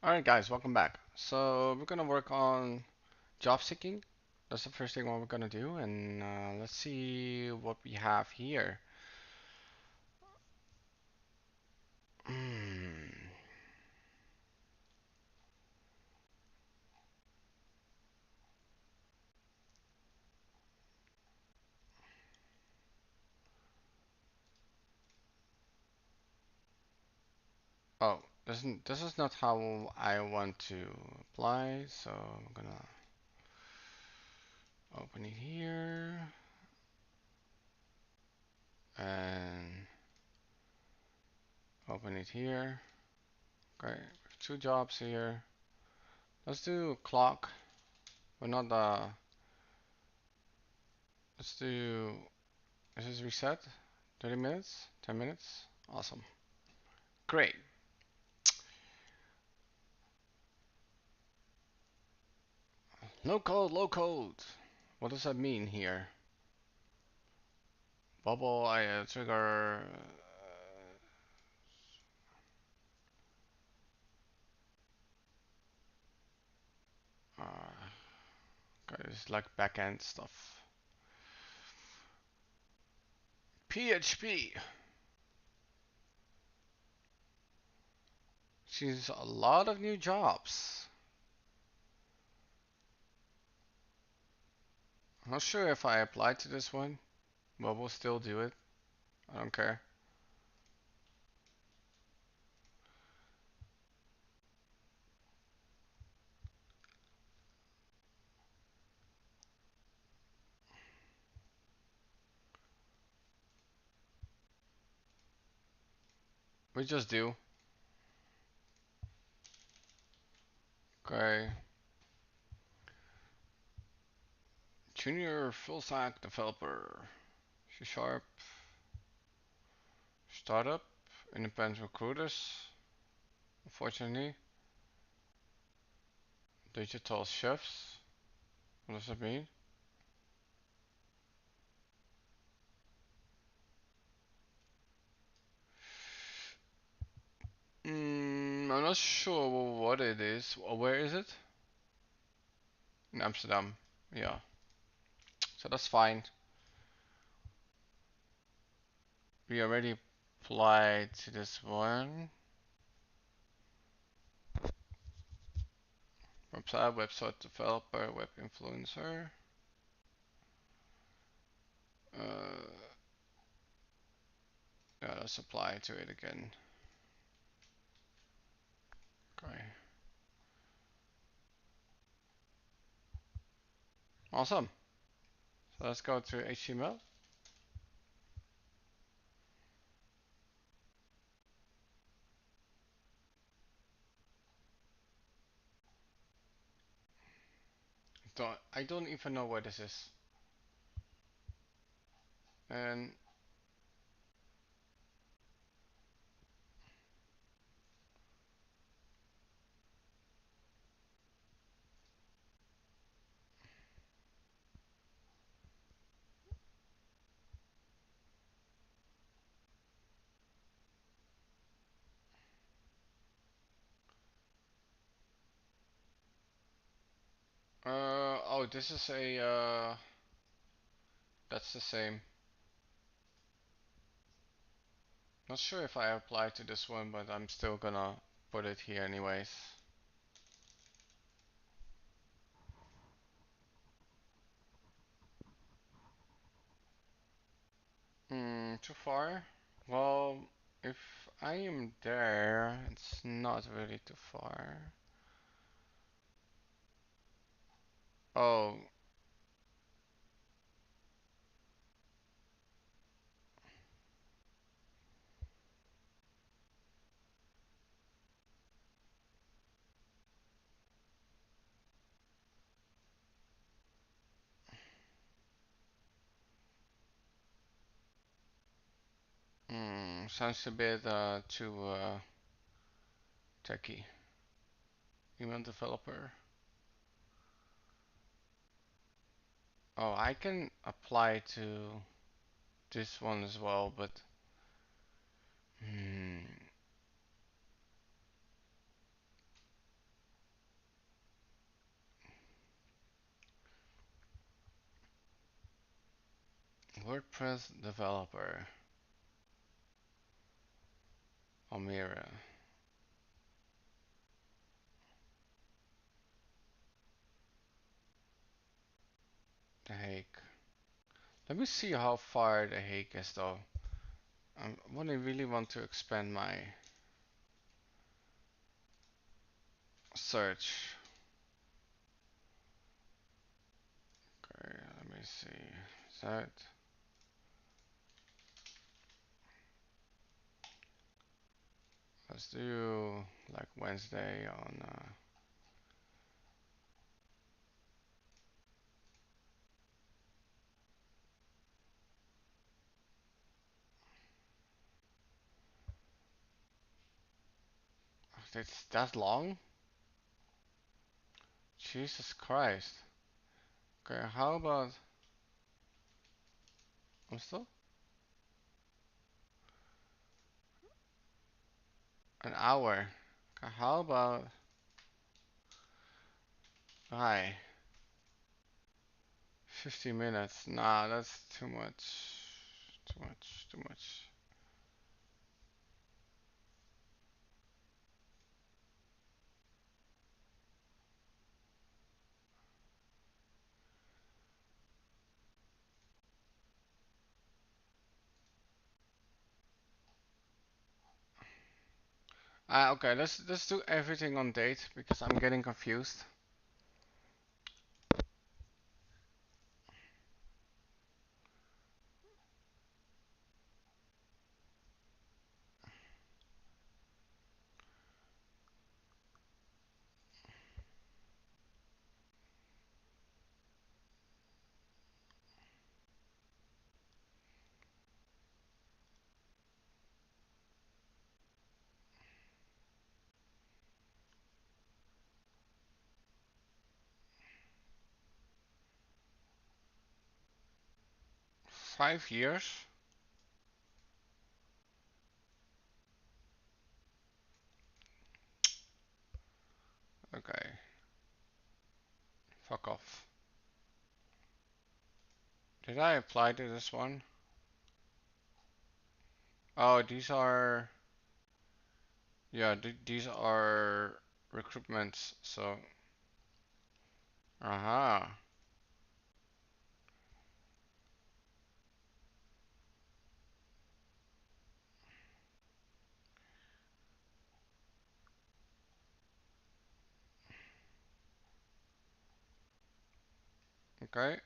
Alright guys, welcome back. So we're gonna work on job seeking. That's the first thing what we're gonna do, and let's see what we have here. Hmm. Oh, this is not how I want to apply, so I'm gonna open it here and open it here. Okay, two jobs here. Let's do clock. We're not let's do, this is reset. 30 minutes, 10 minutes. Awesome. Great. No code, low code. What does that mean here? Bubble, I trigger. Okay, it's like backend stuff. PHP. She's a lot of new jobs. I'm not sure if I apply to this one, but we'll still do it. I don't care. We just do. Okay. Junior full stack developer. C sharp. Startup. Independent recruiters. Unfortunately. Digital chefs. What does that mean? I'm not sure what it is. Where is it? In Amsterdam. Yeah. So that's fine. We already applied to this one. Website developer, web influencer. Uh, yeah, let's apply to it again. Okay. Awesome. So let's go to HTML. I don't even know where this is. And oh, this is a that's the same. Not sure if I apply to this one, but I'm still gonna put it here anyways. Too far? Well, if I am there, it's not really too far. Oh, sounds a bit too techy. Email developer. Oh, I can apply to this one as well, but hmm, WordPress developer. Almira. The Hague. Let me see how far The Hague is though. I really want to expand my search. Okay, let me see. Is that? Let's do like Wednesday on. It's that long? Jesus Christ. Okay, how about. I'm still. An hour. Okay, how about. Hi. 50 minutes. Nah, that's too much. Too much. Too much. Okay, let's do everything on date because I'm getting confused. Five years? Okay. Fuck off. Did I apply to this one? Oh, these are. Yeah, these are recruitments, so. Aha. Okay.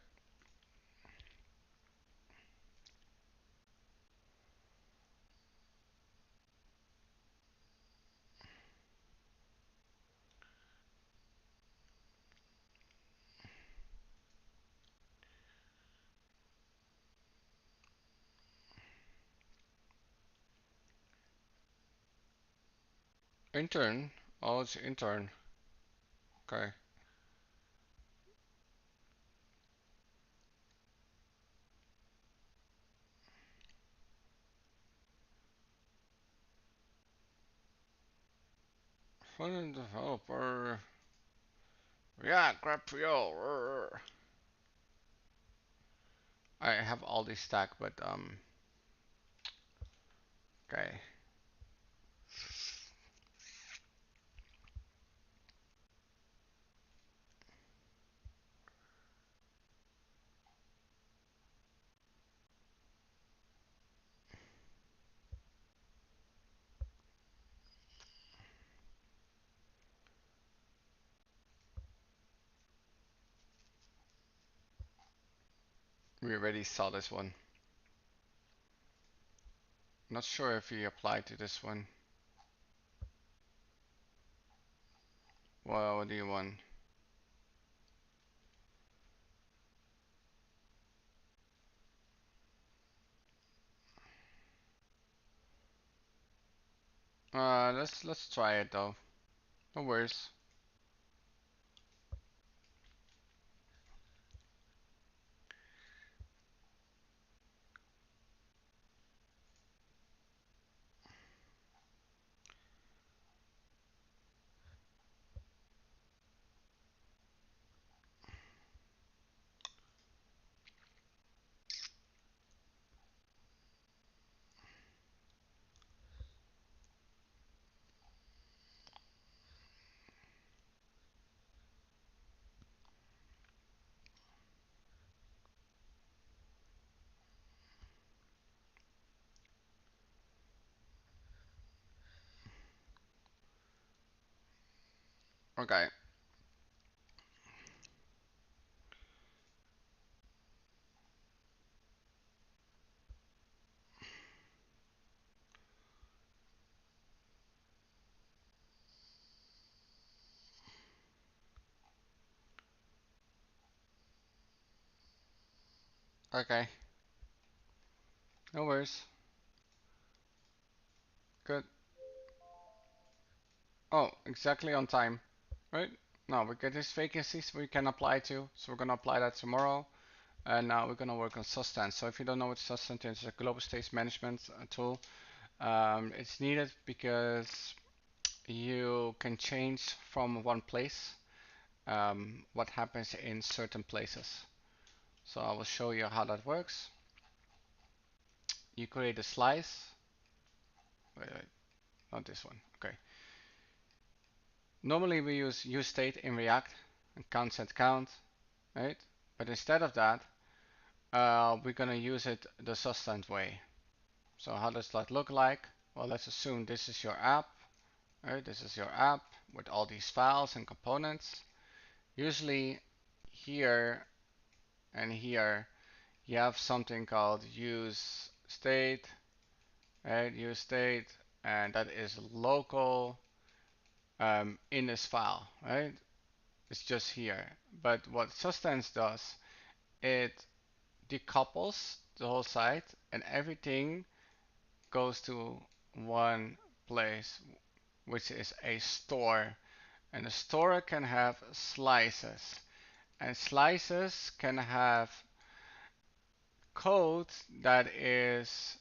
Intern. Oh, it's intern. Okay. Front-end developer. Yeah, GraphQL. I have all these stacked, but okay. We already saw this one. Not sure if he applied to this one. Well, what do you want? Let's try it though. No worries. Okay. Okay. No worries. Good. Oh, exactly on time. Right? Now we get these vacancies we can apply to. So we're gonna apply that tomorrow. And now we're gonna work on zustand. So if you don't know what zustand is, it's a global state management tool. It's needed because you can change from one place what happens in certain places. So I will show you how that works. You create a slice. Wait, not this one. Okay. Normally we use useState in React and count set count, right? But instead of that, we're gonna use it the zustand way. So how does that look like? Well, let's assume this is your app, right? This is your app with all these files and components. Usually here and here, you have something called use state, right? Use state, and that is local in this file, right? It's just here. But what Substance does, it decouples the whole site and everything goes to one place, which is a store. And a store can have slices, and slices can have code that is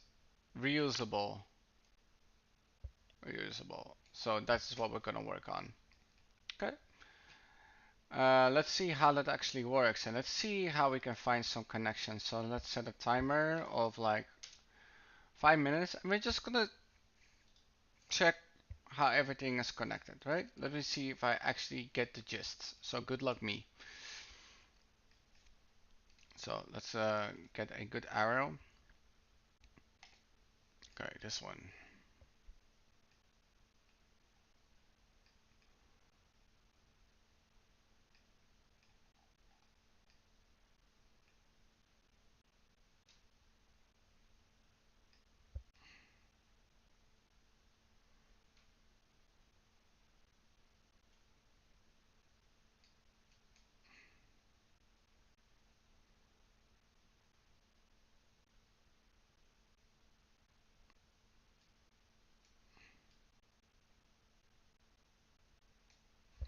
reusable. Reusable. So that's what we're gonna work on. Okay. Let's see how that actually works, and let's see how we can find some connections. So let's set a timer of like 5 minutes, and we're just gonna check how everything is connected, right? Let me see if I actually get the gist. So good luck me. So let's get a good arrow. Okay, this one.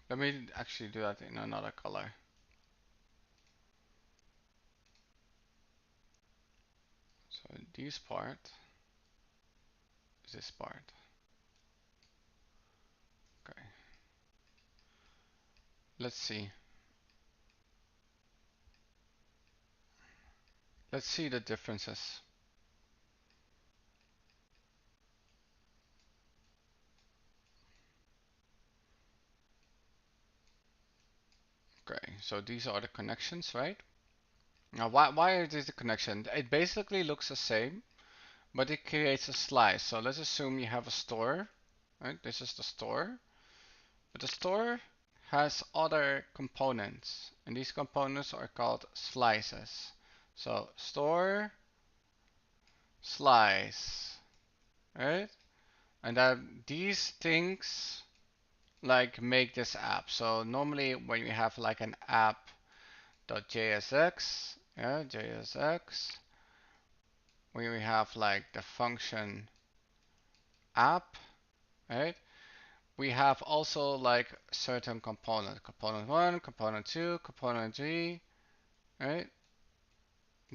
Let me actually do that in another color. So this part is this part. Okay. Let's see. Let's see the differences. Okay, so these are the connections, right? Now, why is this a connection? It basically looks the same, but it creates a slice. So let's assume you have a store, right? This is the store, but the store has other components, and these components are called slices. So store, slice, right? And then these things like make this app. So normally when you have like an app.jsx, yeah, JSX, when we have like the function app, right? We have also like certain component 1, component 2, component 3, right?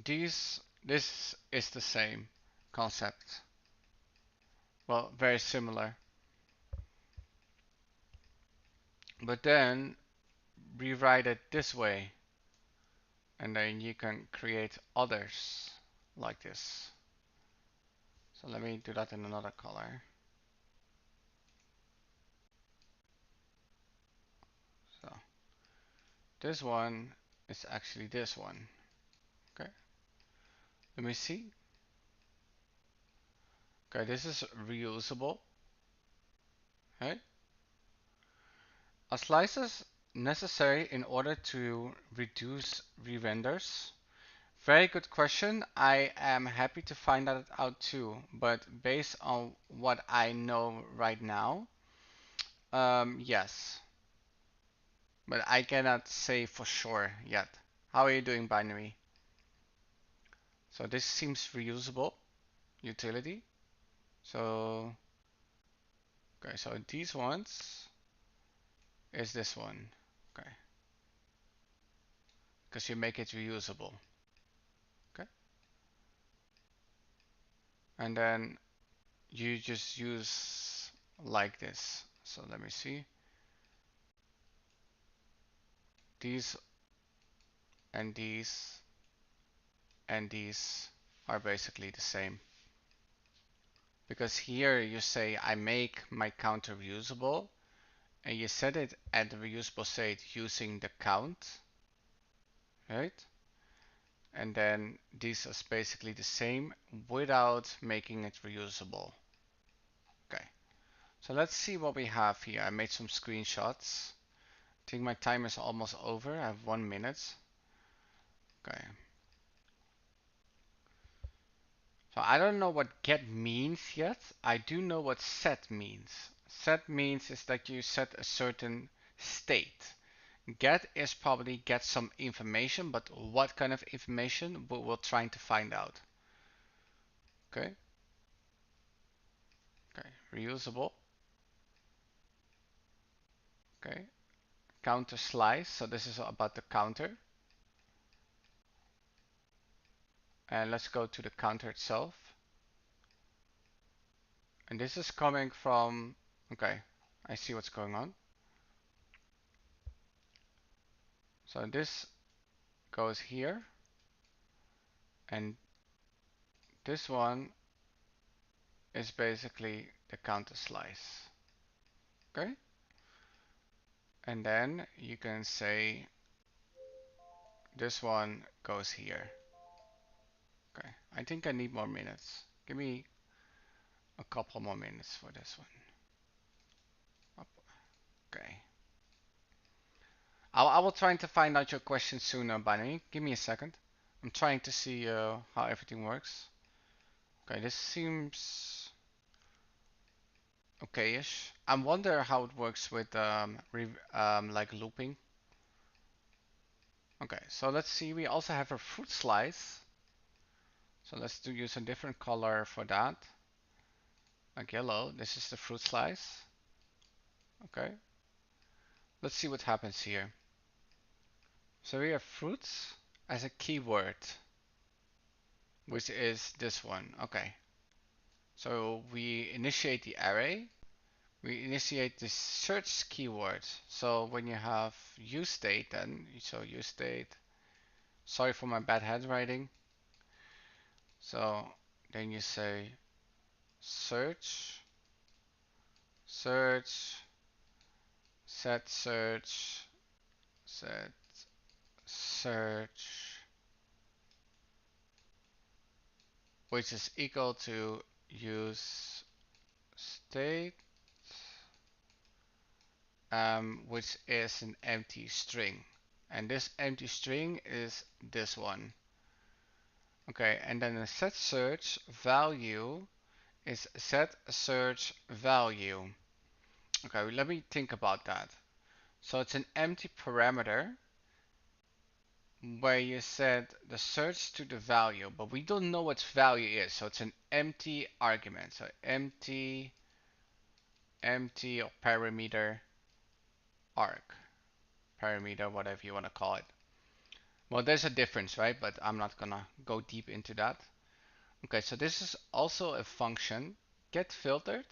This is the same concept. Well, very similar. But then rewrite it this way, and then you can create others like this. So let me do that in another color. So this one is actually this one. Okay, let me see. Okay, this is reusable, right? Are slices necessary in order to reduce re-renders? Very good question. I am happy to find that out too, but based on what I know right now, yes. But I cannot say for sure yet. How are you doing, binary? So this seems reusable utility. So, okay, so these ones is this one. Okay, because you make it reusable. Okay, and then you just use like this. So let me see. These and these and these are basically the same. Because here you say I make my counter reusable and you set it at the reusable state using the count, right? And then this is basically the same without making it reusable. Okay, so let's see what we have here. I made some screenshots. I think my time is almost over. I have 1 minute. Okay. So I don't know what get means yet. I do know what set means. Set means is that you set a certain state. Get is probably get some information, but what kind of information we're trying to find out. Okay. Okay. Reusable. Okay. Counter slice. So this is about the counter. And let's go to the counter itself. And this is coming from, okay, I see what's going on. So this goes here. And this one is basically the counter slice. Okay? And then you can say this one goes here. Okay, I think I need more minutes. Give me a couple more minutes for this one. Okay. I will try to find out your question sooner, Bunny. Give me a second. I'm trying to see how everything works. Okay, this seems okay-ish. I wonder how it works with like looping. Okay, so let's see. We also have a fruit slice. So let's use a different color for that. Like yellow. This is the fruit slice. Okay. Let's see what happens here. So we have fruits as a keyword, which is this one. Okay. So we initiate the array. We initiate the search keyword. So when you have use state, then so use state. Sorry for my bad handwriting. So then you say search, search, set search, set search, which is equal to use state, which is an empty string. And this empty string is this one. Okay, and then the set search value is set search value. Okay, let me think about that. So it's an empty parameter where you set the search to the value, but we don't know what value is. So it's an empty argument. So empty or parameter arg, parameter, whatever you want to call it. Well, there's a difference, right? But I'm not gonna go deep into that. Okay, so this is also a function, get filtered.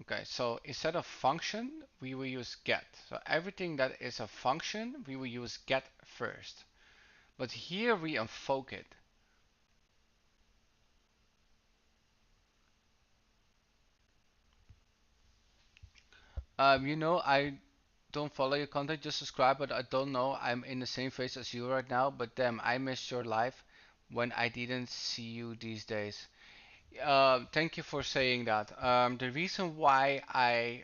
Okay, so instead of function, we will use get. So everything that is a function, we will use get first. But here we invoke it. I don't follow your content, just subscribe, but I don't know. I'm in the same phase as you right now, but damn, I missed your life when I didn't see you these days. Thank you for saying that. The reason why I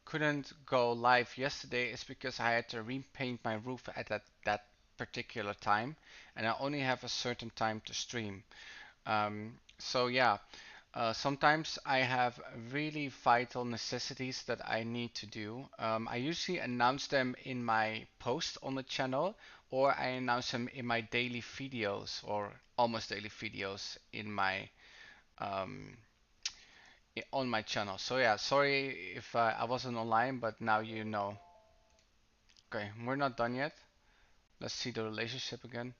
couldn't go live yesterday is because I had to repaint my roof at that particular time, and I only have a certain time to stream. So yeah, sometimes I have really vital necessities that I need to do. I usually announce them in my post on the channel, or I announce them in my daily videos or almost daily videos in my um, on my channel. So yeah, sorry if I wasn't online, but now you know. Okay, we're not done yet. Let's see the relationship again.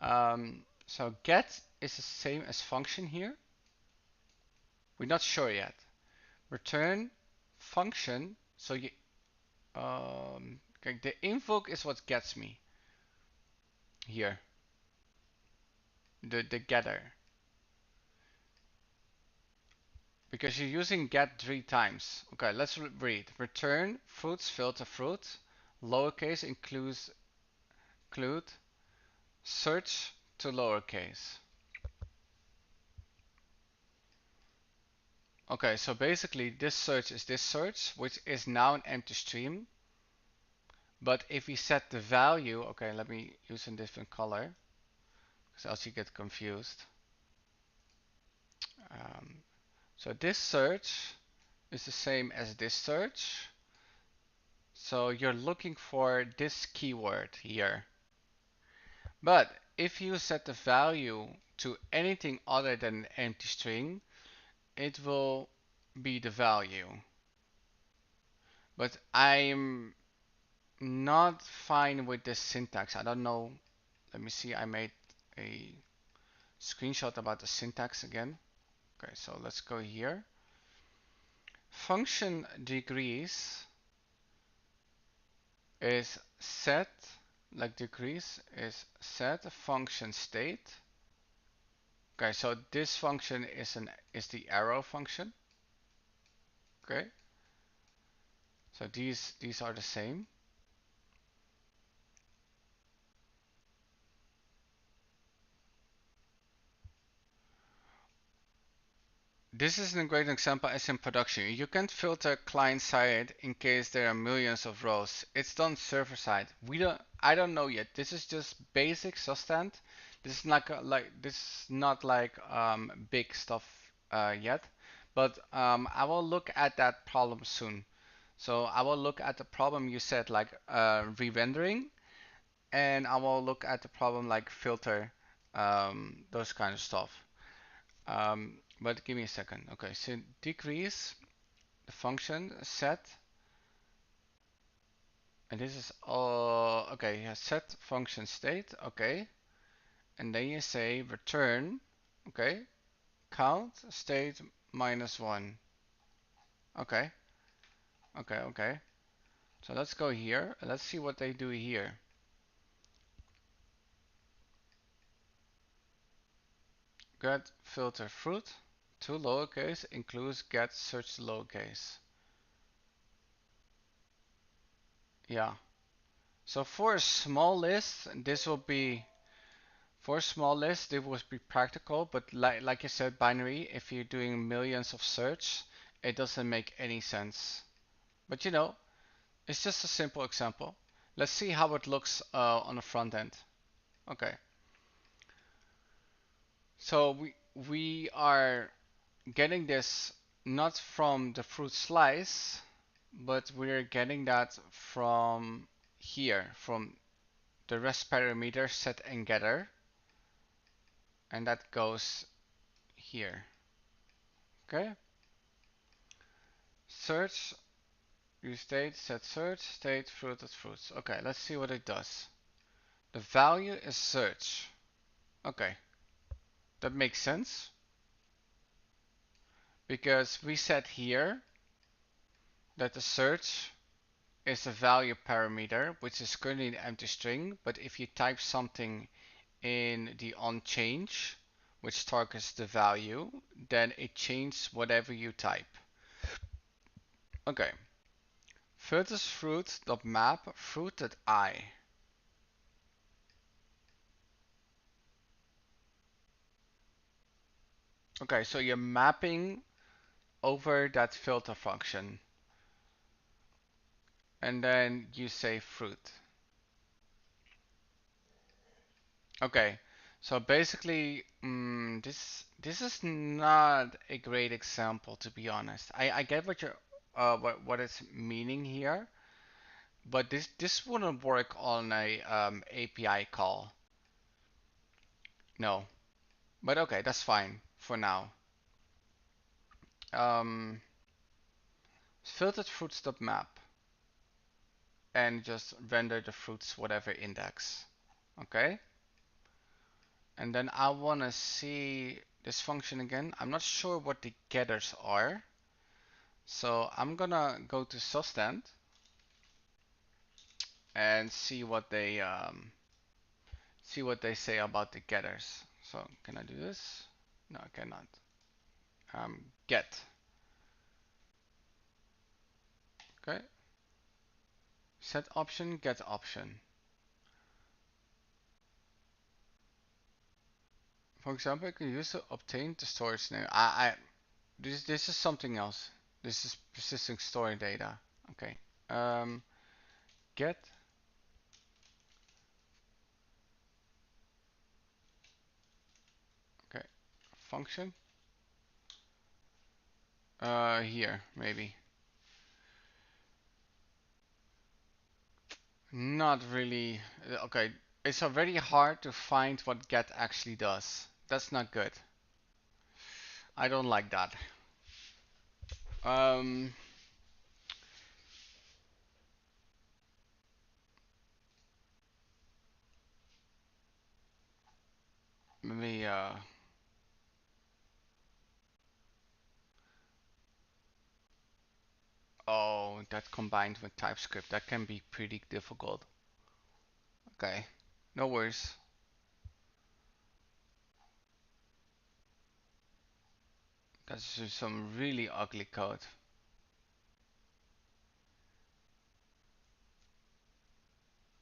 So get is the same as function here. We're not sure yet. Return function. So you okay, the invoke is what gets me here. The getter. Because you're using get 3 times. Okay, let's read. Return fruits filter fruit. Lowercase include search to lowercase. Okay, so basically this search is this search, which is now an empty stream. But if we set the value, okay, let me use a different color, because else you get confused. Um, so this search is the same as this search. So you're looking for this keyword here. But if you set the value to anything other than an empty string, it will be the value. But I'm not fine with this syntax. I don't know. Let me see. I made a screenshot about the syntax again. Okay, so let's go here. Function degrees is set, like degrees is set function state. Okay, so this function is the arrow function. Okay, so these are the same. This isn't a great example as in production. You can't filter client side in case there are millions of rows. It's done server side. I don't know yet. This is just basic zustand. This is not this is not like big stuff yet. But I will look at that problem soon. So I will look at the problem you said like re-rendering, and I will look at the problem like filter, those kind of stuff. But give me a second. Okay, so decrease the function set, and this is all okay. Yeah, set function state. Okay, and then you say return. Okay, count state -1. Okay, okay. So let's go here. Let's see what they do here. Get filter fruit to lowercase includes get search to lowercase. Yeah. So for a small list, this will be for a small list, it would be practical, but like I said, binary, if you're doing millions of search, it doesn't make any sense. But you know, it's just a simple example. Let's see how it looks on the front end. Okay. So we are getting this not from the fruit slice, but we're getting that from here, from the rest parameter set and getter, and that goes here. Okay. Search, use state, set search, state, fruited fruits. Okay, let's see what it does. The value is search. Okay, that makes sense. Because we said here that the search is a value parameter, which is currently an empty string, but if you type something in the onChange, which targets the value, then it changes whatever you type. Okay. Filters fruit.map fruit.I. Okay, so you're mapping over that filter function. And then you say fruit. Okay, so basically, this is not a great example, to be honest. I get what you're what it's meaning here, but this wouldn't work on a API call. No, but okay, that's fine for now. Filtered fruit stop map and just render the fruits whatever index. Okay, and then I want to see this function again. I'm not sure what the getters are. So I'm gonna go to zustand and see what they say about the getters. So can I do this? No, I cannot. Get. Okay. Set option, get option. For example, I can use to obtain the storage name. This is something else. This is persisting storing data. Okay. Get. Okay. Function. Here maybe. Not really. Okay, it's already hard to find what get actually does. That's not good. I don't like that. Um, maybe oh, that combined with TypeScript, that can be pretty difficult. Okay, no worries. That's just some really ugly code.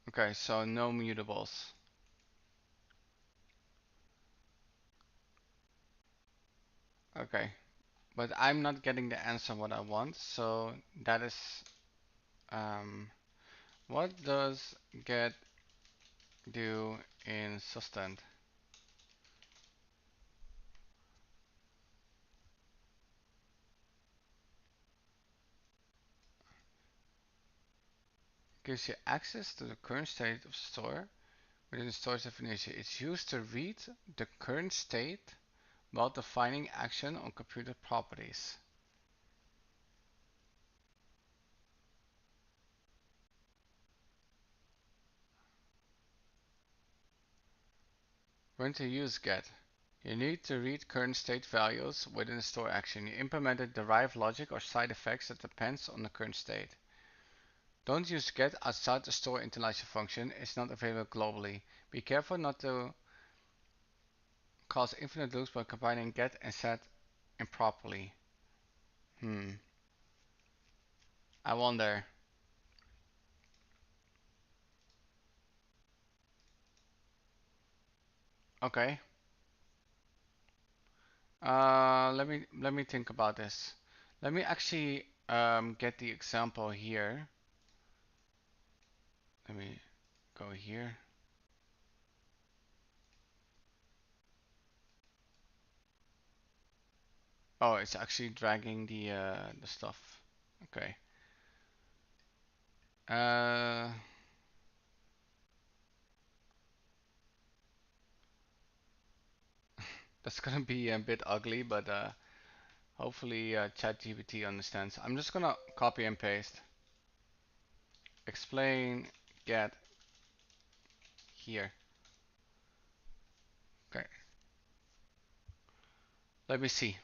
Okay, so no mutables. Okay, but I'm not getting the answer what I want, so that is what does get do in Sustand? Gives you access to the current state of store within the store's definition. It's used to read the current state while defining action on computer properties. When to use get. You need to read current state values within the store action. You implemented derived logic or side effects that depends on the current state. Don't use get outside the store initialization function. It's not available globally. Be careful not to cause infinite loops by combining get and set improperly. I wonder. Okay. Let me think about this. Let me actually get the example here. Let me go here. Oh, it's actually dragging the stuff. Okay. Uh, that's gonna be a bit ugly, but hopefully ChatGPT understands. I'm just gonna copy and paste. Explain get here. Okay. Let me see.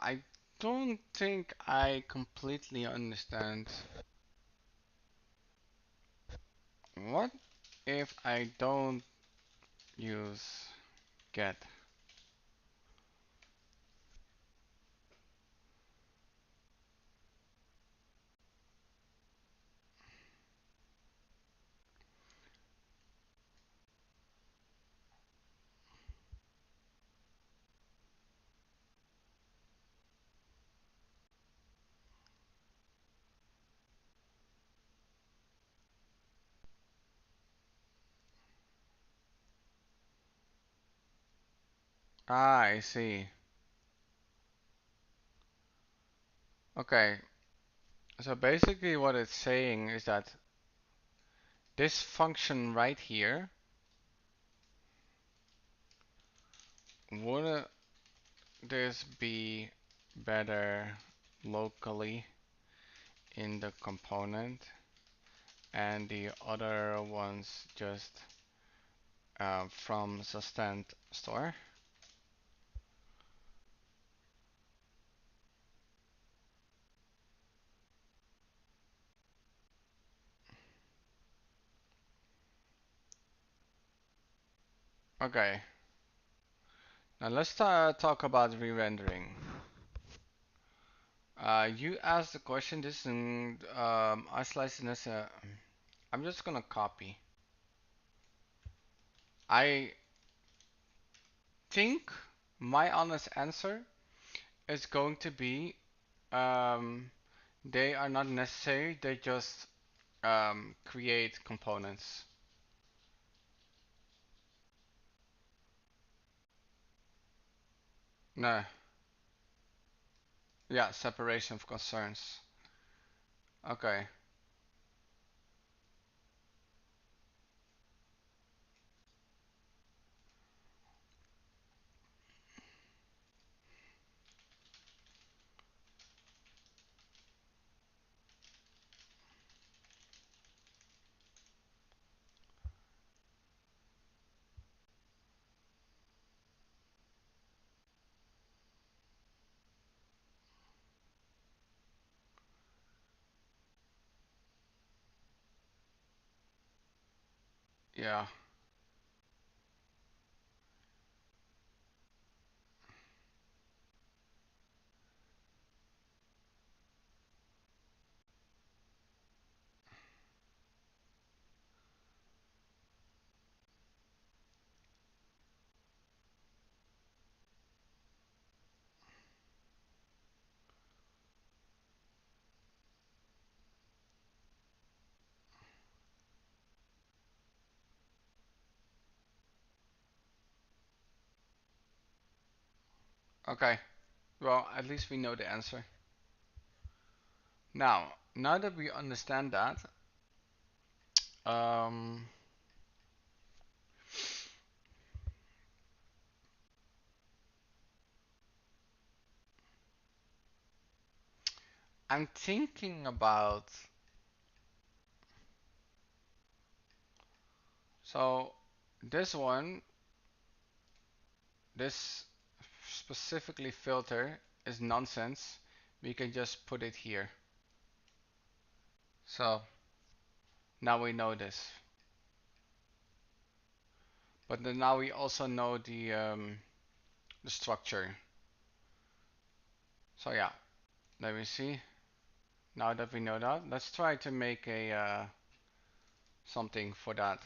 I don't think I completely understand. What if I don't use get? Ah, I see. Okay, so basically what it's saying is that this function right here, wouldn't this be better locally in the component and the other ones just from zustand store? Okay, now let's talk about re-rendering. You asked the question, this and I sliced this. I'm just gonna copy. I think my honest answer is going to be um, they are not necessary. They just create components. No, yeah, separation of concerns. Okay, yeah, okay. Well, at least we know the answer. Now that we understand that, um, I'm thinking about, so this one, this specifically filter is nonsense. We can just put it here. So now we know this. But then now we also know the structure. So yeah, let me see. Now that we know that, let's try to make a something for that.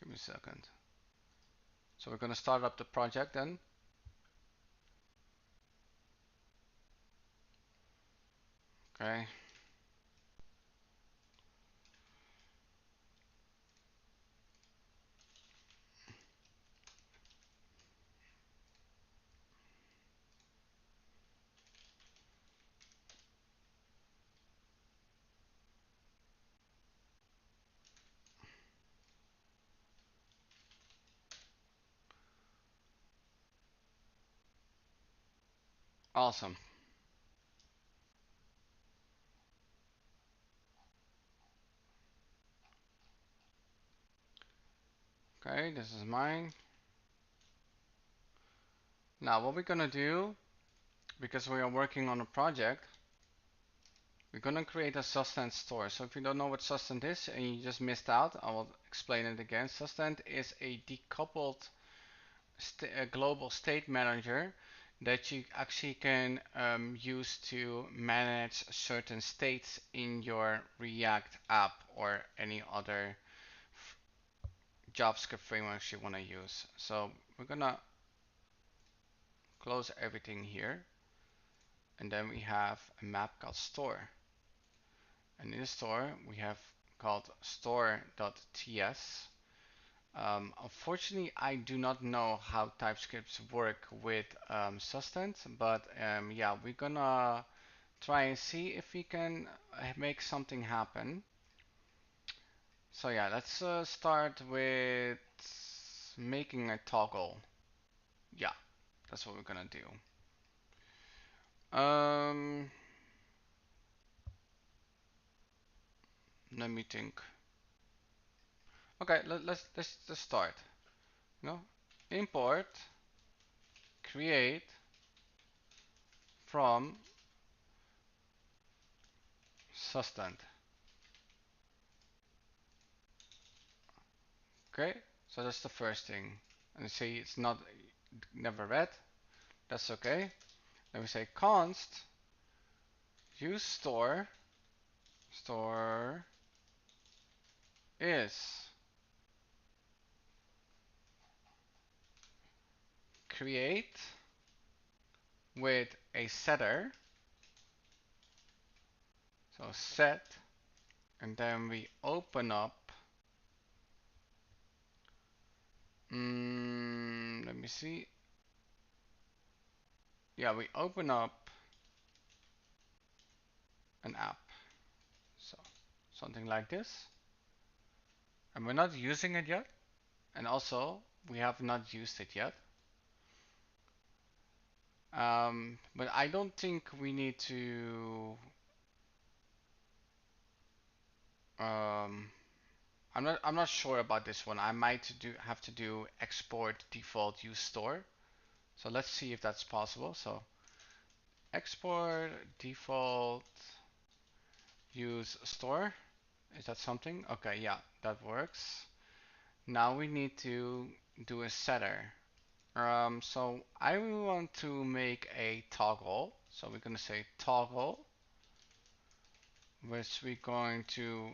Give me a second. So we're gonna start up the project then. Okay. Awesome. Okay, this is mine. Now what we're gonna do because we are working on a project, we're gonna create a zustand store. So if you don't know what zustand is and you just missed out, I will explain it again. Zustand is a decoupled a global state manager that you actually can use to manage certain states in your React app or any other JavaScript frameworks you want to use. So we're gonna close everything here, and then we have a map called store. And in the store we have called store.ts. Unfortunately, I do not know how TypeScripts work with Sustand, but yeah, we're gonna try and see if we can make something happen. So yeah, let's start with making a toggle. Yeah, that's what we're gonna do. Um, Let me think. Okay, let's just start. No, import create from Sustand. Okay, so that's the first thing. And see, it's not never read. That's okay. Then we say const use store is create with a setter. So set, and then we open up. Let me see. Yeah, we open up an app. So something like this. And we're not using it yet. And also, we have not used it yet. But I don't think we need to. I'm not sure about this one. I might have to do export default use store. So let's see if that's possible. So export default use store. Is that something? Okay, yeah, that works. Now we need to do a setter. So I want to make a toggle. So we're going to say toggle, which we're going to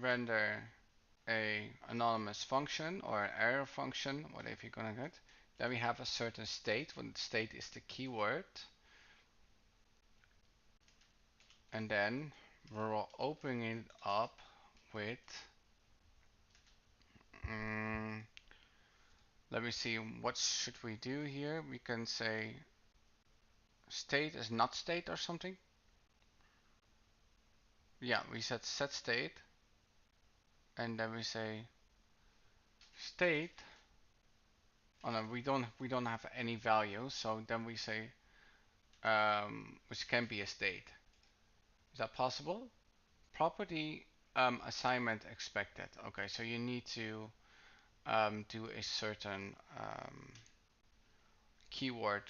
render a anonymous function or an error function, whatever you're going to get. Then we have a certain state, when the state is the keyword. And then we're opening it up with, let me see, what should we do here? We can say state is not state or something. Yeah, we said set state, and then we say state. Oh no, we don't have any value, so then we say which can be a state. Is that possible? Property assignment expected. Okay, so you need to do a certain keyword.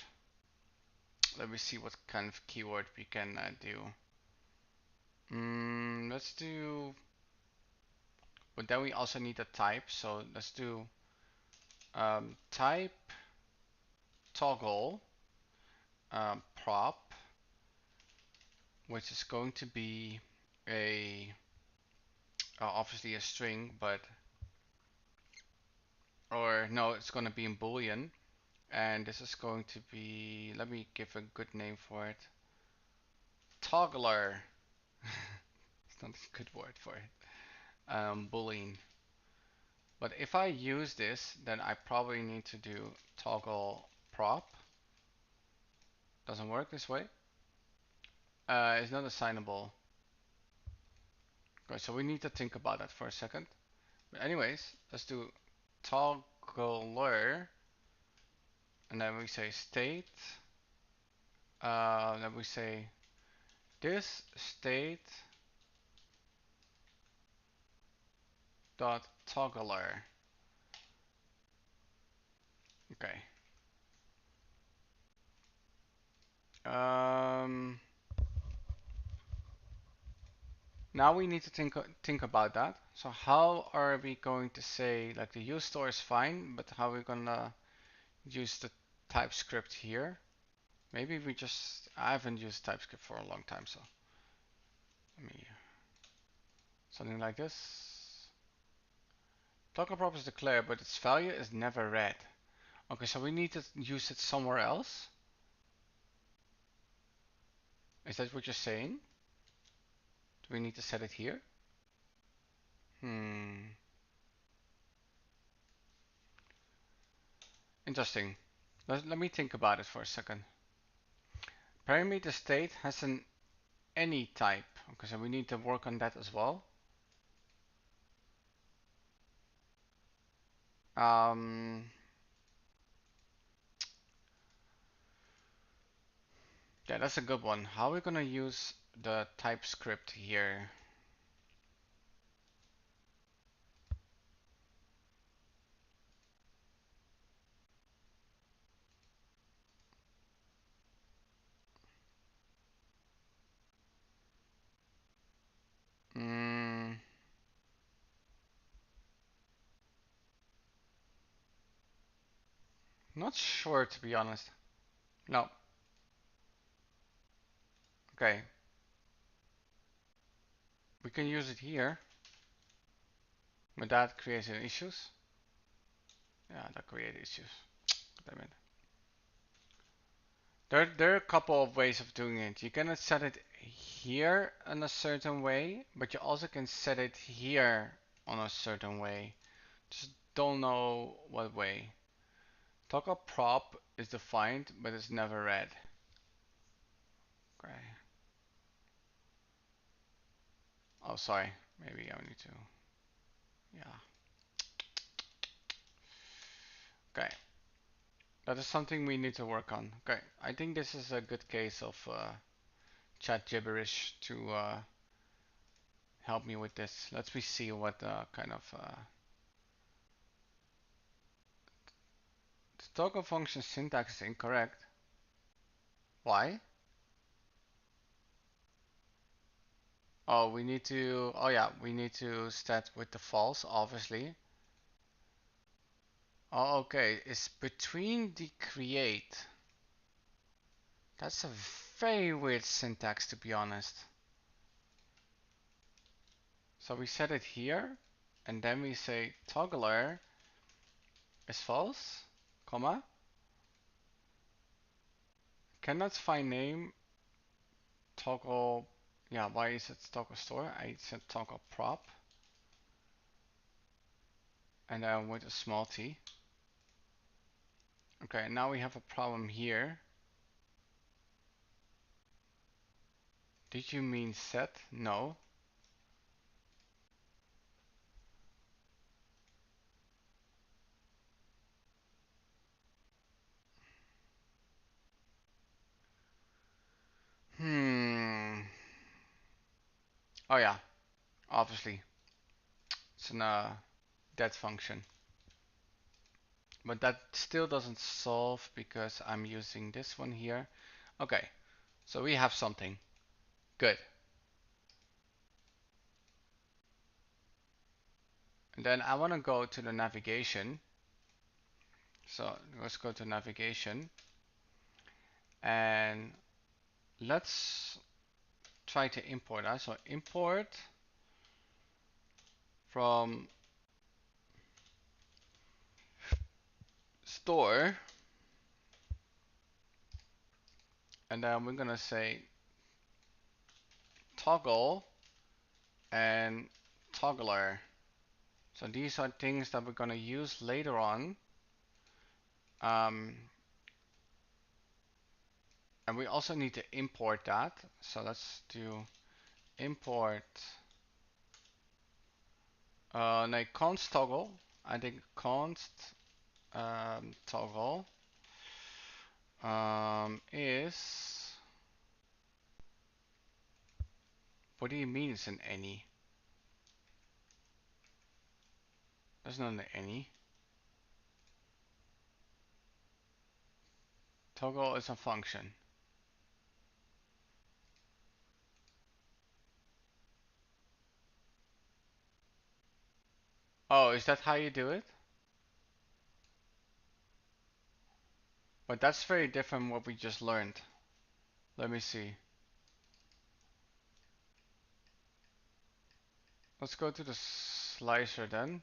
Let me see what kind of keyword we can do. Let's do, but then we also need a type. So let's do type toggle prop, which is going to be a obviously a string, but or no, it's going to be in Boolean, and this is going to be. Let me give a good name for it. Toggler. It's not a good word for it. Boolean. But if I use this, then I probably need to do toggle prop. Doesn't work this way. It's not assignable. Okay, so we need to think about that for a second. But anyways, let's do toggler, and then we say state. Then we say this state dot toggler. Okay. Now we need to think about that. So how are we going to say, like, the use store is fine, but how are we gonna use the TypeScript here? Maybe we just, I haven't used TypeScript for a long time, so let me, something like this. Toggle prop is declared, but its value is never read. Okay, so we need to use it somewhere else. Is that what you're saying? Do we need to set it here? Interesting. Let me think about it for a second. Parameter state has an any type. Okay, so we need to work on that as well. Yeah, that's a good one. How are we gonna use the TypeScript here? Not sure, to be honest. No. Okay. We can use it here, but that creates issues. Yeah, that creates issues. Damn it. There are a couple of ways of doing it. You can set it here in a certain way, but you also can set it here on a certain way. Just don't know what way. Toggle prop is defined, but it's never read. Okay. Oh, sorry. Maybe I need to. Yeah. Okay. That is something we need to work on. Okay. I think this is a good case of chat gibberish to help me with this. Let me see what kind of the toggle function syntax is incorrect. Why? Oh, we need to. Oh yeah, we need to start with the false, obviously. Oh, okay. It's between the create. That's a very weird syntax, to be honest. So we set it here, and then we say toggler is false, comma. Cannot find name toggle. Yeah, why is it toggle store? I said toggle prop, and then with a small t. Okay, now we have a problem here. Did you mean set? No. Hmm. Oh yeah, obviously. It's an that function. But that still doesn't solve because I'm using this one here. Okay, so we have something. Good. And then I want to go to the navigation. So let's go to navigation. And let's try to import that. So import from store. And then we're going to say toggle and toggler. So these are things that we're going to use later on. And we also need to import that. So let's do import no, const toggle. I think const toggle is, what do you mean it's an any? That's not an any. Toggle is a function. Oh, is that how you do it? But that's very different from what we just learned. Let me see. Let's go to the slicer then.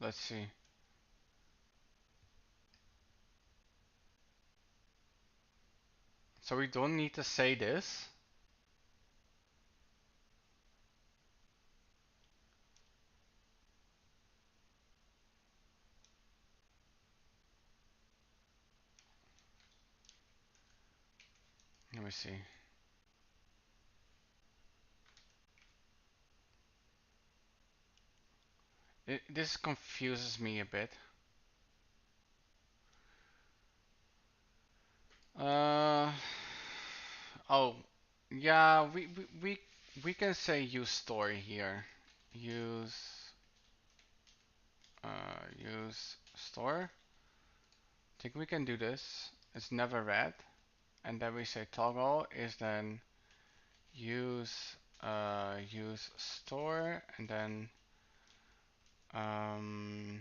Let's see. So we don't need to say this. Let me see. This confuses me a bit. Uh, oh, yeah, we can say use story here. Use use store. I think we can do this. It's never read, and then we say toggle is then use store, and then um,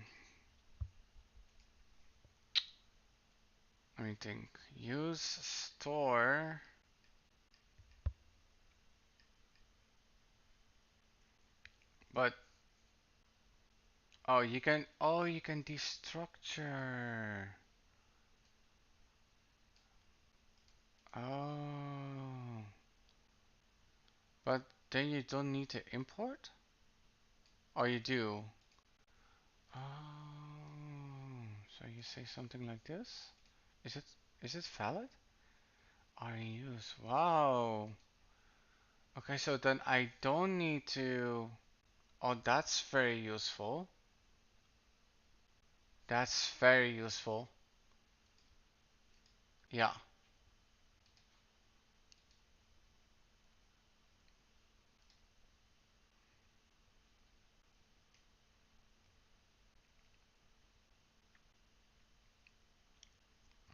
let me think. Use store, but you can destructure. Oh, but then you don't need to import, or you do. Oh, so you say something like this? Is it is it valid? Are in use. Wow. Okay, so then I don't need to. Oh, that's very useful. That's very useful. Yeah.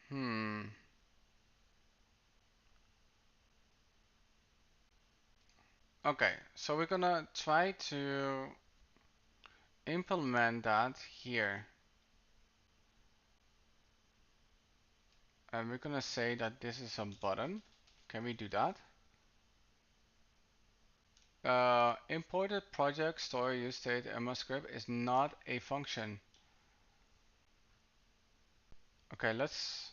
Hmm. Okay, so we're gonna try to implement that here. And we're gonna say that this is a button. Can we do that? Imported project story use state MS script is not a function. Okay, let's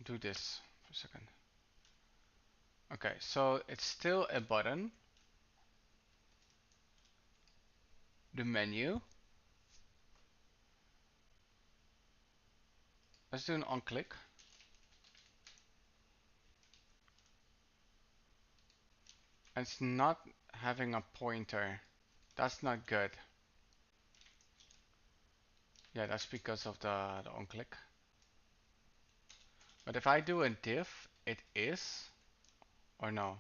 do this for a second. Okay, so it's still a button. The menu. Let's do an on click. It's not having a pointer. That's not good. Yeah, that's because of the on click. But if I do a div, it is, or no?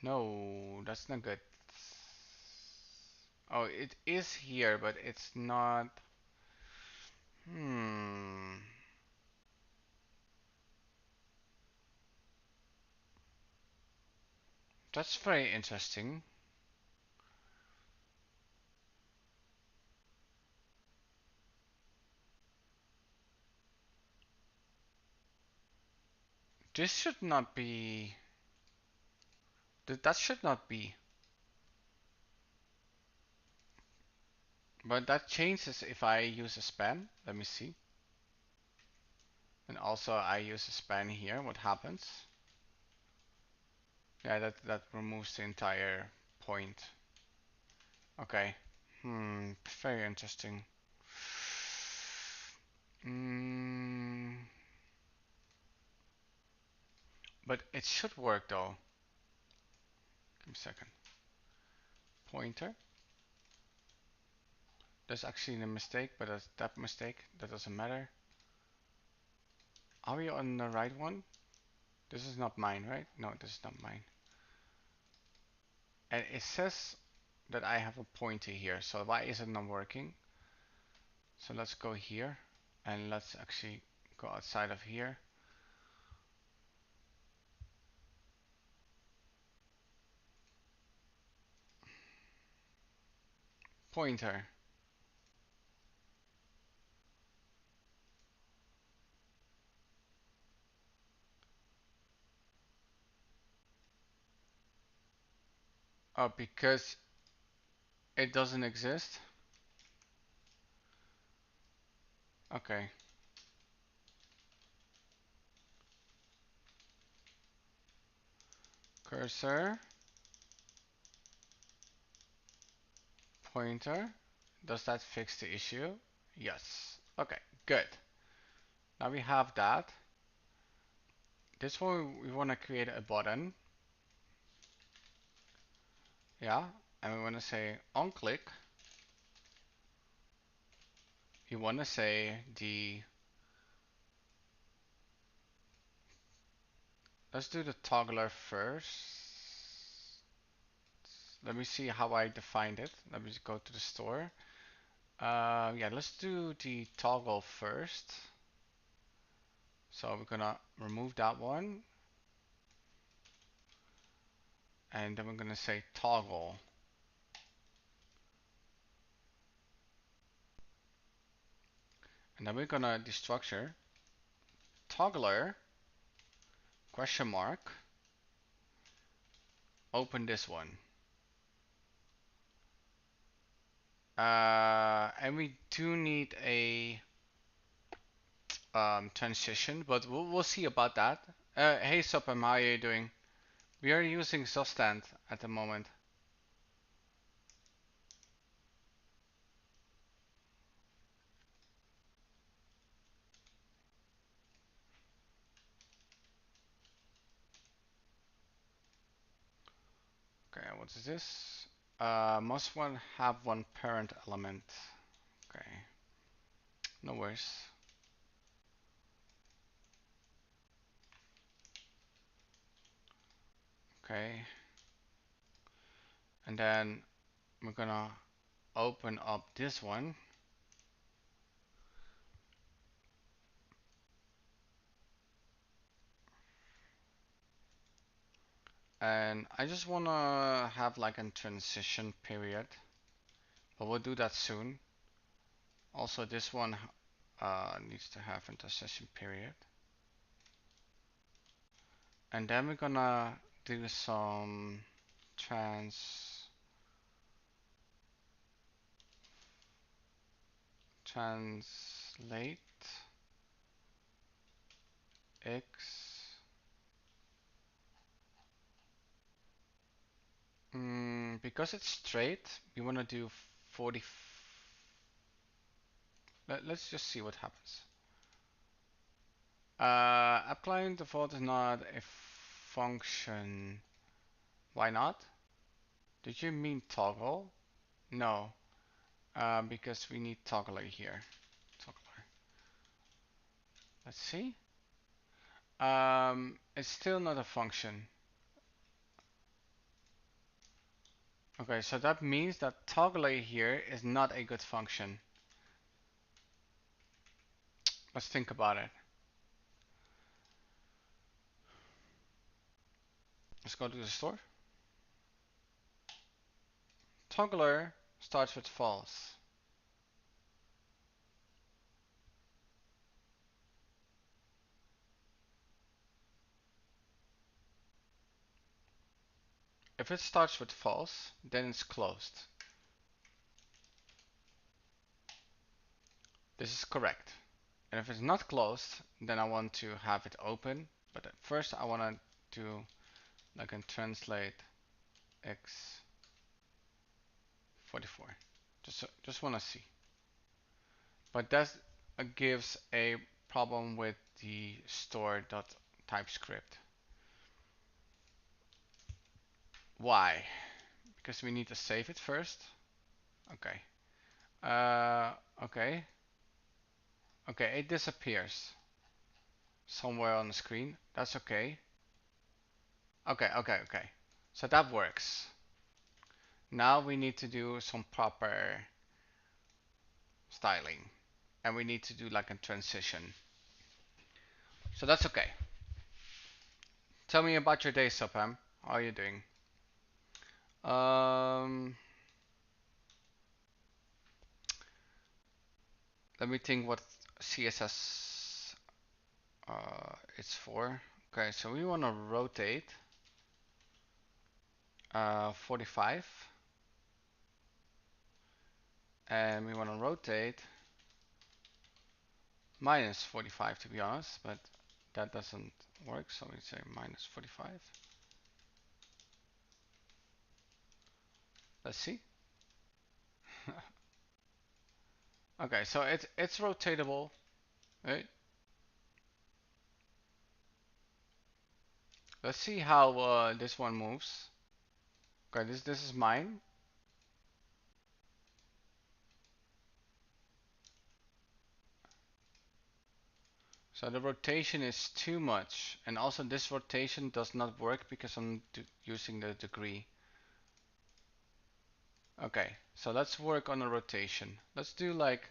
No, that's not good. Oh, it is here, but it's not. Hmm. That's very interesting. This should not be. That should not be. But that changes if I use a span. Let me see. And also I use a span here. What happens? Yeah, that removes the entire point. Okay. Very interesting. Mm, but it should work though. Give me a second. Pointer. There's actually a mistake, but that's that mistake. That doesn't matter. Are we on the right one? This is not mine, right? No, this is not mine. And it says that I have a pointer here. So why is it not working? So let's go here and let's actually go outside of here. Pointer. Oh, because it doesn't exist? Okay. Cursor, pointer. Does that fix the issue? Yes. Okay, good. Now we have that. This one we want to create a button. Yeah, and we want to say on click. You want to say let's do the toggler first. Let me see how I defined it. Let me just go to the store. Yeah, let's do the toggle first. So we're gonna remove that one. And then we're gonna say toggle. And then we're gonna destructure toggler question mark. Open this one. And we do need a transition, but we'll see about that. Hey Supam, how are you doing? We are using zustand at the moment. Okay, what is this? Must one have one parent element. Okay, no worries. Okay, and then we're gonna open up this one. And I just wanna have like a transition period, but we'll do that soon. Also, this one needs to have a transition period. And then we're gonna do some translate x. Because it's straight, we want to do 40. Let's just see what happens. App client default is not a function. Why not? Did you mean toggle? No, because we need toggler here. Toggler. Let's see. It's still not a function. Okay, so that means that toggler here is not a good function. Let's think about it. Let's go to the store. Toggler starts with false. If it starts with false, then it's closed. This is correct. And if it's not closed, then I want to have it open. But at first I want to do like a translate x44. Just want to see. But that gives a problem with the store.typescript. Why? Because we need to save it first. Okay. Okay. Okay, it disappears somewhere on the screen. That's okay. Okay. So that works. Now we need to do some proper styling. And we need to do like a transition. So that's okay. Tell me about your day, Supam. How are you doing? Um, Let me think what CSS it's for. Okay, so we want to rotate 45, and we want to rotate minus 45 to be honest, but that doesn't work, so we say minus 45. Let's see. Okay, so it's rotatable, right? Let's see how this one moves. Okay, this is mine. So the rotation is too much, and also this rotation does not work because I'm using the degree. Okay, so let's work on a rotation. Let's do like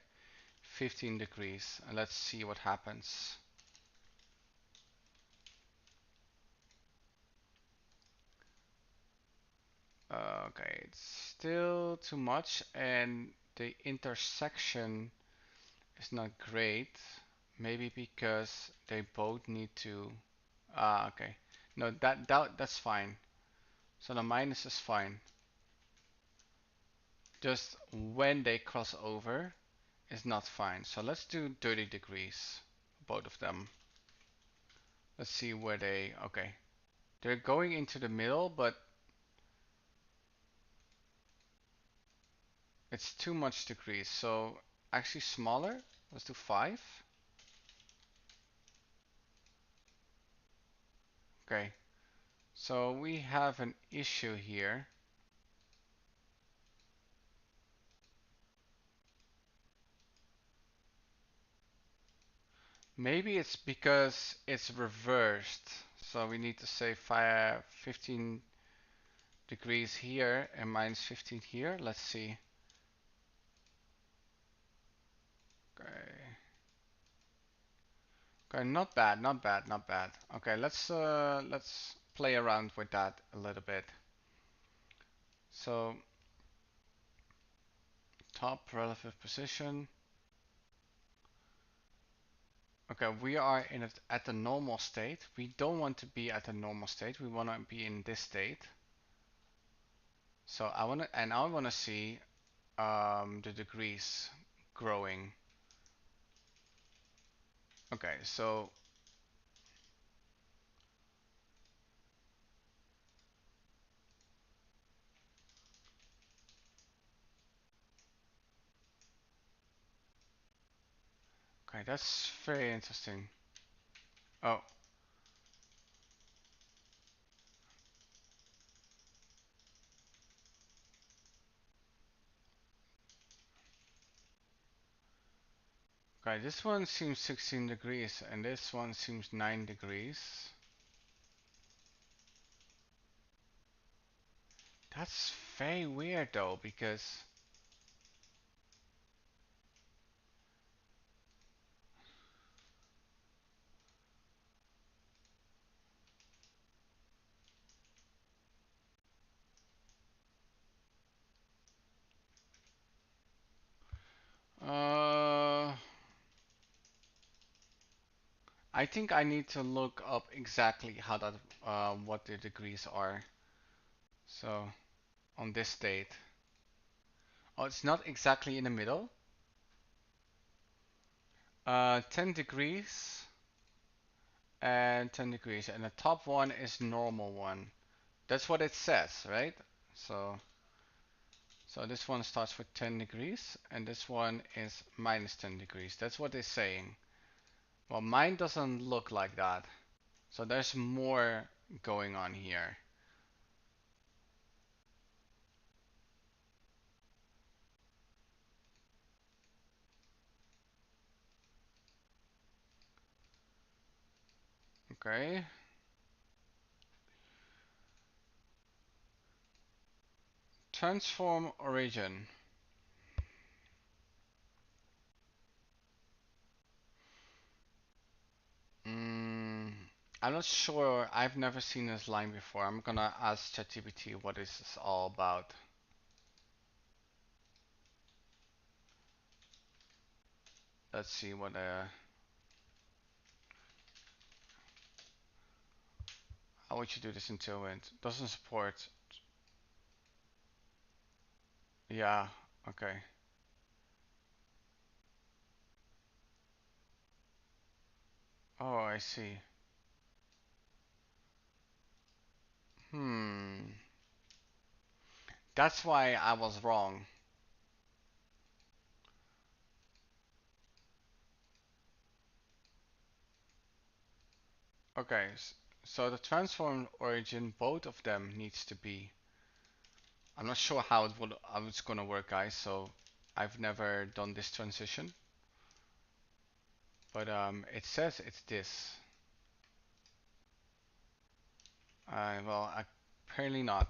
15 degrees and let's see what happens. Okay, it's still too much and the intersection is not great. Maybe because they both need to. Ah, okay. No, that's fine. So the minus is fine. Just when they cross over is not fine. So let's do 30 degrees, both of them. Let's see where they. Okay, they're going into the middle, but it's too much degrees. So actually smaller. Let's do 5. Okay, so we have an issue here. Maybe it's because it's reversed. So we need to say 15 degrees here and minus 15 here. Let's see. Okay. Okay, not bad, not bad, not bad. Okay, let's play around with that a little bit. So top relative position. Okay, we are in it at the normal state. We don't want to be at the normal state. We want to be in this state. So I want to see the degrees growing. Okay, so okay, that's very interesting. Oh, okay, this one seems 16 degrees and this one seems 9 degrees. That's very weird though, because uh, I think I need to look up exactly how that, what the degrees are. So on this state. Oh, it's not exactly in the middle. 10 degrees and 10 degrees, and the top one is normal one. That's what it says, right? So, so this one starts with 10 degrees, and this one is minus 10 degrees. That's what they're saying. Well, mine doesn't look like that. So there's more going on here. Okay. Transform origin. Mm, I'm not sure. I've never seen this line before. I'm gonna ask ChatGPT what is this all about. Let's see what how would you do this in Tailwind? Doesn't support. Yeah, okay. Oh, I see. Hmm. That's why I was wrong. Okay, so the transform origin, both of them needs to be. I'm not sure how it's gonna work, guys. So I've never done this transition, but it says it's this. Well, apparently not.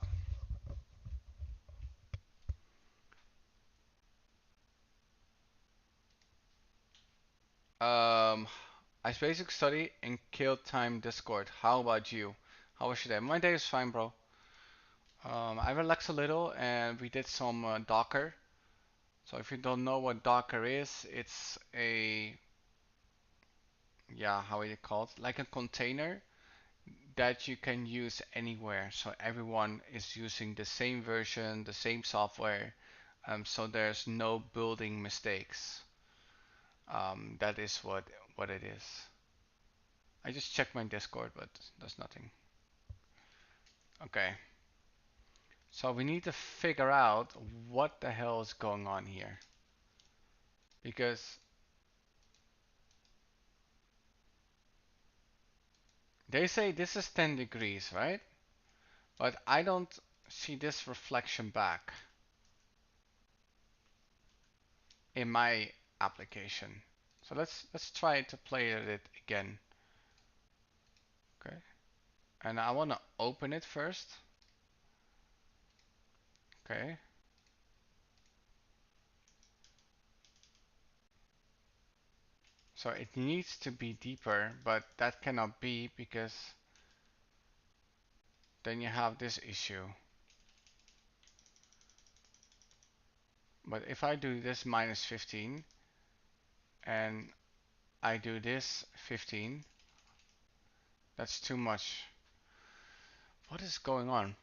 I basic study and kill time Discord. How about you? How was your day? My day is fine, bro. I relaxed a little and we did some Docker. So if you don't know what Docker is, it's a, yeah, how is it called? Like a container that you can use anywhere. So everyone is using the same version, the same software. So there's no building mistakes. That is what it is. I just checked my Discord, but there's nothing. Okay. So we need to figure out what the hell is going on here. Because they say this is 10 degrees, right? But I don't see this reflection back in my application. So let's try to play it again. Okay. And I want to open it first. Okay. So it needs to be deeper, but that cannot be because then you have this issue. But if I do this minus 15 and I do this 15, that's too much. What is going on?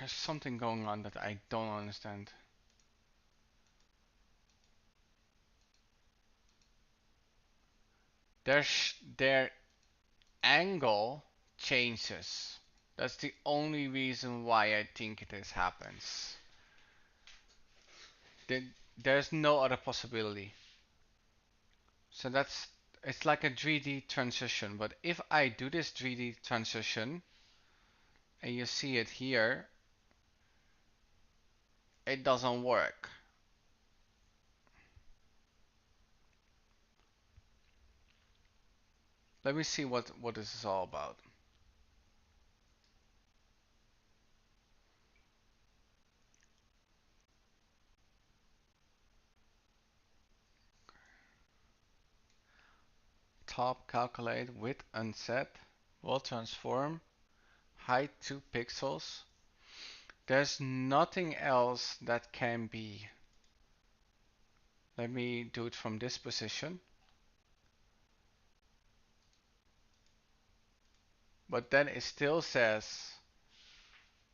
There's something going on that I don't understand. Their angle changes. That's the only reason why I think this happens. There's no other possibility. So it's like a 3D transition. But if I do this 3D transition, and you see it here, it doesn't work. Let me see what this is all about. Top calculate width unset will transform height 2 pixels. There's nothing else that can be. Let me do it from this position. But then it still says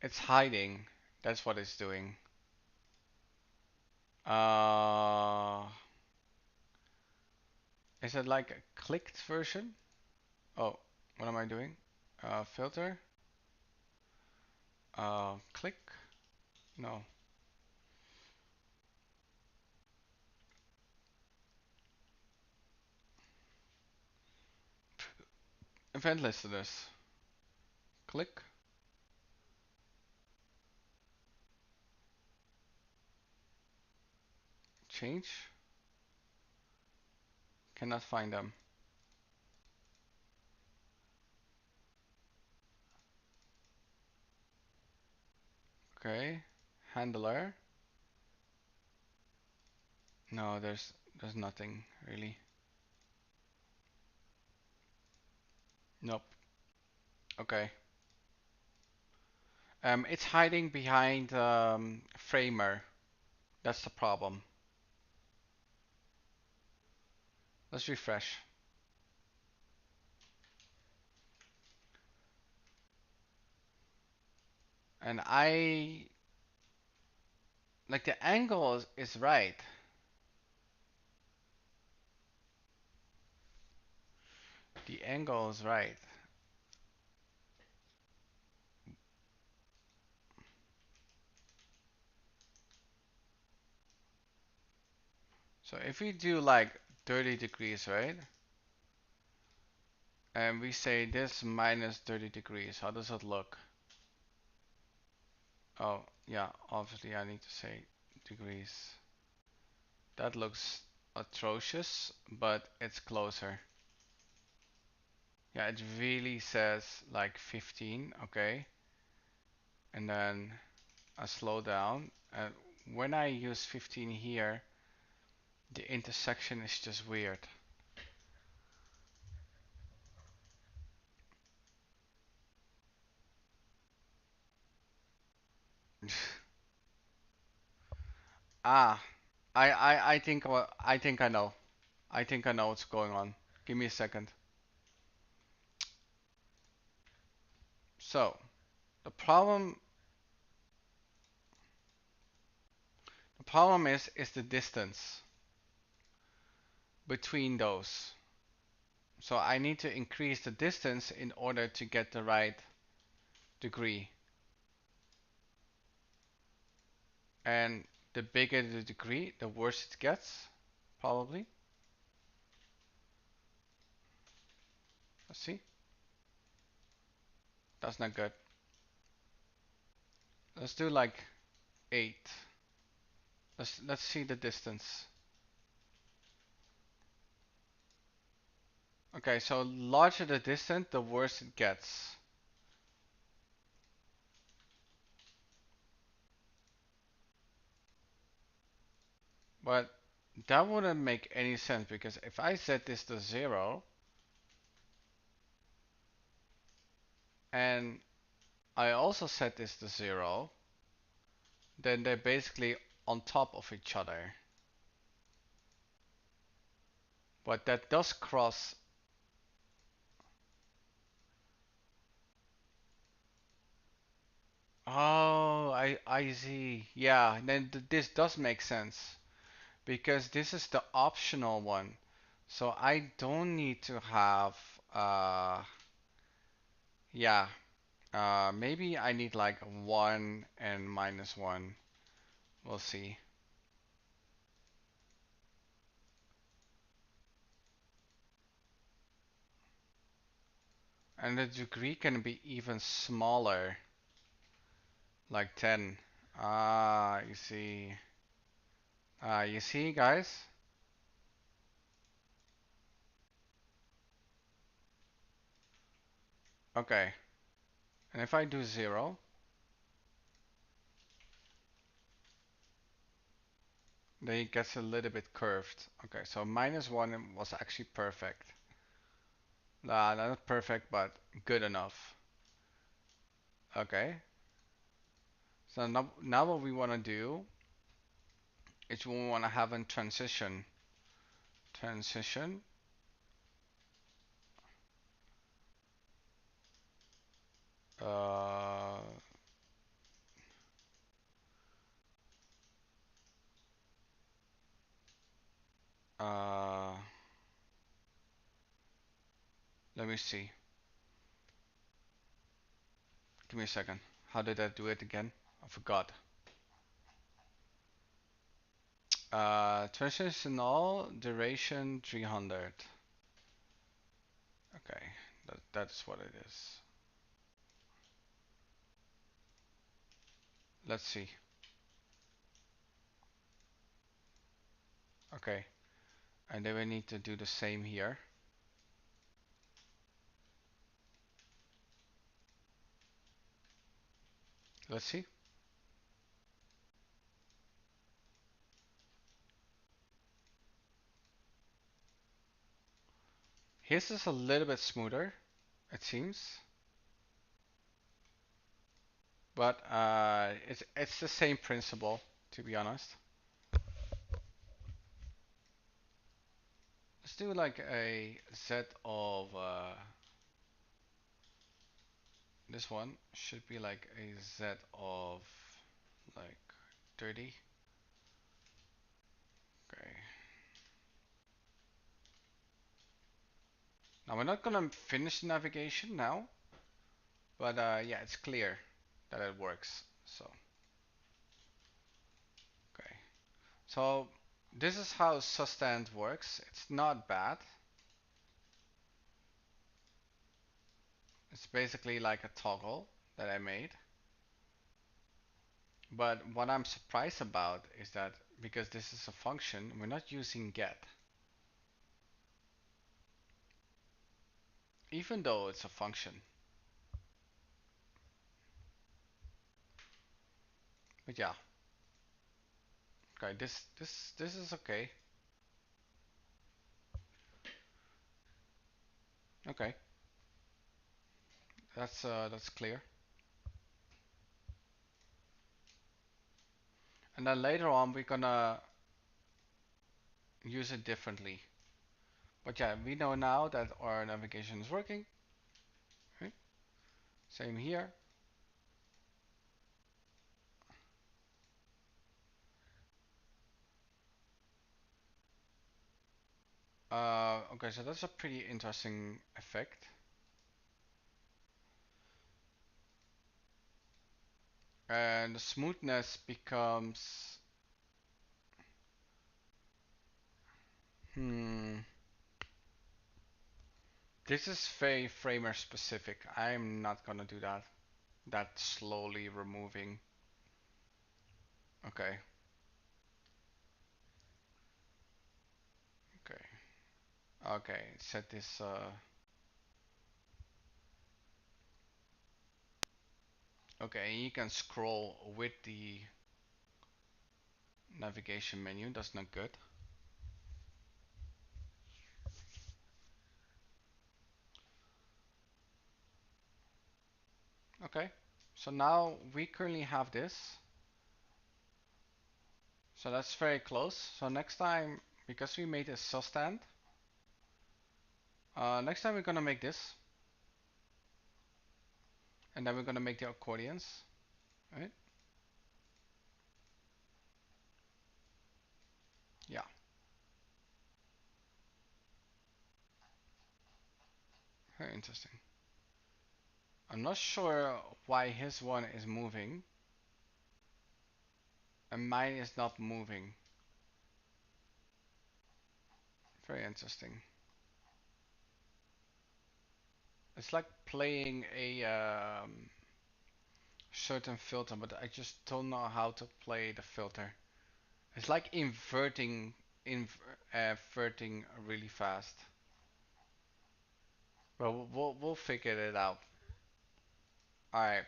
it's hiding. That's what it's doing. Uh, is it like a clicked version? Oh, what am I doing? Filter. Click. No. Event listeners. Click. Change. Cannot find them. Okay. Handler. No, there's nothing really. Nope. Okay. It's hiding behind Framer. That's the problem. Let's refresh. And I like the angle is right. The angle is right. So if we do like 30 degrees, right? And we say this minus 30 degrees, how does it look? Oh, yeah, obviously I need to say degrees. That looks atrocious, but it's closer. Yeah, it really says like 15, okay? And then I slow down. And when I use 15 here, the intersection is just weird. Ah, I think I think I know. I think I know what's going on. Give me a second. So, the problem the problem is the distance between those. So I need to increase the distance in order to get the right degree. And the bigger the degree, the worse it gets, probably. Let's see. That's not good. Let's do like 8. Let's see the distance. Okay, so larger the distance, the worse it gets. But that wouldn't make any sense because if I set this to 0 and I also set this to 0, then they're basically on top of each other. But that does cross. Oh, I see. Yeah, then this does make sense because this is the optional one. So I don't need to have yeah, maybe I need like 1 and minus 1. We'll see. And the degree can be even smaller, like 10. Ah, you see. You see, guys? Okay. And if I do 0, then it gets a little bit curved. Okay, so minus 1 was actually perfect. Nah, not perfect, but good enough. Okay. So now what we want to do is we want to have a transition. Transition. Uh, uh, let me see. Give me a second. How did I do it again? I forgot. Transitional duration 300. Okay, that's what it is. Let's see. Okay, and then we need to do the same here. Let's see. His is a little bit smoother, it seems, but it's the same principle, to be honest. Let's do like a set of this one should be like a Z of like 30. Okay. Now we're not gonna finish the navigation now, but yeah, it's clear that it works. So, okay. So this is how zustand works. It's not bad. It's basically like a toggle that I made. But what I'm surprised about is that because this is a function, we're not using get. Even though it's a function. But yeah. Okay, this is okay. Okay. That's clear. And then later on we're gonna use it differently. But yeah, we know now that our navigation is working. Right? Same here. Okay, so that's a pretty interesting effect. And the smoothness becomes hmm. This is very framer specific. I'm not gonna do that. That slowly removing. Okay. Okay. Okay. Set this. Okay. You can scroll with the navigation menu. That's not good. Okay. So now we currently have this. So that's very close. So next time, because we made a substand, next time we're gonna make this, and then we're gonna make the accordions, right? Yeah, very interesting. I'm not sure why his one is moving and mine is not moving. Very interesting. It's like playing a certain filter, but I just don't know how to play the filter. It's like inverting really fast. But we'll figure it out. All right,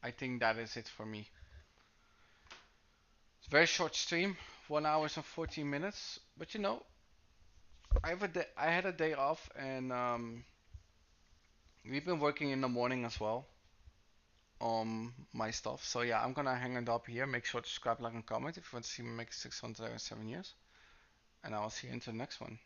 I think that is it for me. It's a very short stream, 1 hour and 14 minutes. But you know, I had a day off, and we've been working in the morning as well on my stuff. So yeah, I'm gonna hang it up here. Make sure to subscribe, like, and comment if you want to see me make 607 years. And I'll see you into the next one.